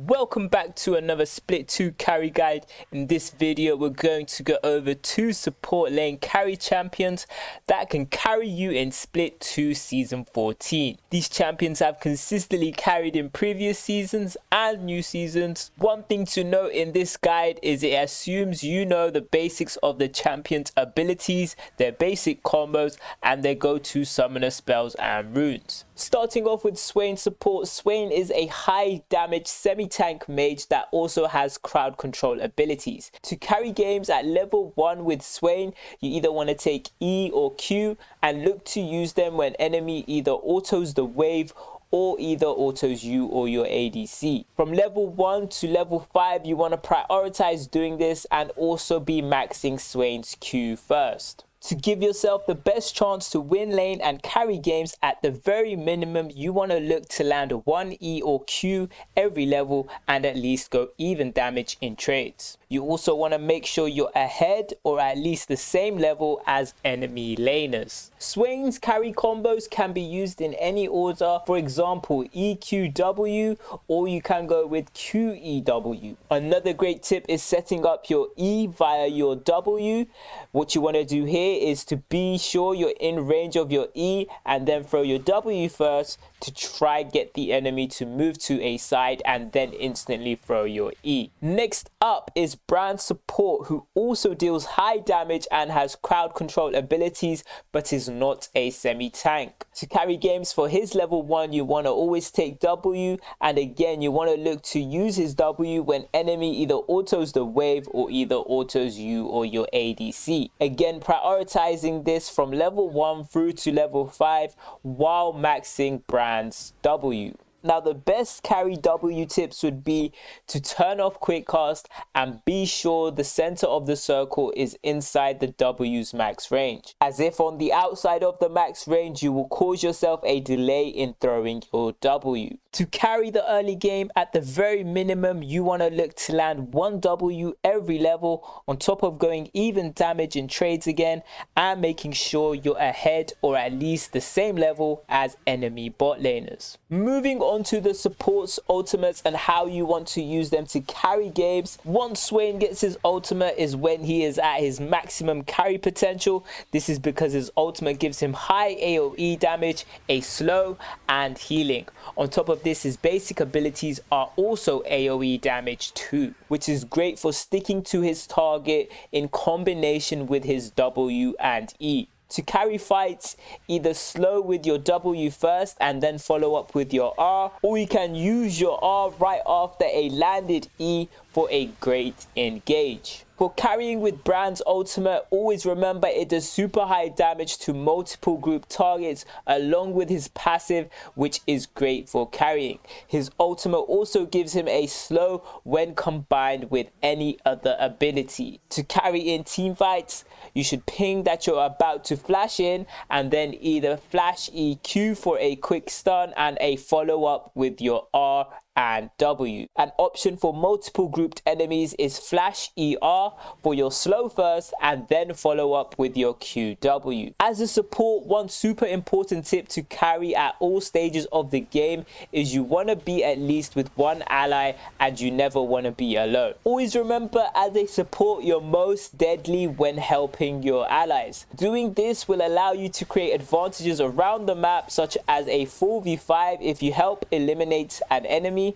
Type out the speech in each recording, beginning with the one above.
Welcome back to another Split 2 carry guide. In this video we're going to go over 2 support lane carry champions that can carry you in Split 2 Season 14. These champions have consistently carried in previous seasons and new seasons. One thing to note in this guide is it assumes you know the basics of the champion's abilities, their basic combos and their go-to summoner spells and runes. Starting off with Swain support, Swain is a high damage semi-tank mage that also has crowd control abilities. To carry games at level 1 with Swain, you either want to take E or Q and look to use them when enemy either autos the wave or either autos you or your ADC. From level 1 to level 5, you want to prioritize doing this and also be maxing Swain's Q first. To give yourself the best chance to win lane and carry games, at the very minimum you want to look to land 1 E or Q every level and at least go even damage in trades. You also want to make sure you're ahead or at least the same level as enemy laners. Swain's carry combos can be used in any order, for example EQW, or you can go with QEW. Another great tip is setting up your E via your W. What you want to do here is to be sure you're in range of your E and then throw your W first to try get the enemy to move to a side and then instantly throw your E. Next up is Brand support, who also deals high damage and has crowd control abilities but is not a semi-tank. To carry games for his level 1 you want to always take W, and again you want to look to use his W when enemy either autos the wave or either autos you or your ADC. Again, prioritizing this from level 1 through to level 5 while maxing Brand's W. Now the best carry W tips would be to turn off quick cast and be sure the center of the circle is inside the W's max range, as if on the outside of the max range you will cause yourself a delay in throwing your W. To carry the early game, at the very minimum you want to look to land 1 W every level on top of going even damage in trades again and making sure you're ahead or at least the same level as enemy bot laners. Moving on to the support's ultimates and how you want to use them to carry games. Once Swain gets his ultimate is when he is at his maximum carry potential. This is because his ultimate gives him high AoE damage, a slow and healing. On top of this, his basic abilities are also AoE damage too, which is great for sticking to his target in combination with his W and E. To carry fights, either slow with your W first and then follow up with your R, or you can use your R right after a landed E for a great engage. For carrying with Brand's ultimate, always remember it does super high damage to multiple group targets along with his passive, which is great for carrying. His ultimate also gives him a slow when combined with any other ability. To carry in team fights, you should ping that you're about to flash in and then either flash EQ for a quick stun and a follow up with your R and W. An option for multiple grouped enemies is flash ER for your slow first and then follow up with your QW. As a support, one super important tip to carry at all stages of the game is you want to be at least with one ally and you never want to be alone. Always remember, as a support you're most deadly when helping your allies. Doing this will allow you to create advantages around the map, such as a 4v5 if you help eliminate an enemy,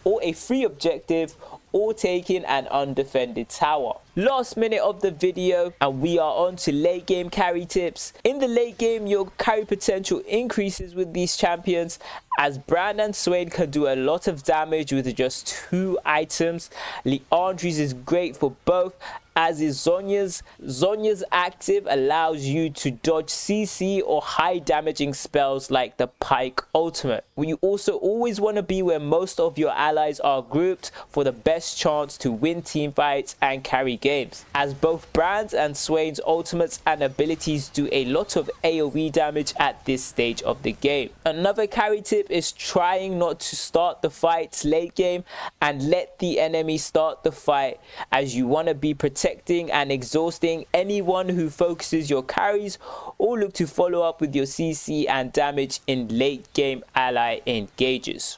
or a free objective, or taking an undefended tower. Last minute of the video and we are on to late game carry tips. In the late game, your carry potential increases with these champions, as Brand and Swain can do a lot of damage with just 2 items. Leandri's is great for both, as is Zhonya's. Zhonya's active allows you to dodge CC or high damaging spells like the Pike ultimate. You also always want to be where most of your allies are grouped for the best chance to win team fights and carry games, as both Brand's and Swain's ultimates and abilities do a lot of AoE damage at this stage of the game. Another carry tip is trying not to start the fights late game and let the enemy start the fight, as you want to be protecting and exhausting anyone who focuses your carries, or look to follow up with your CC and damage in late game ally engages.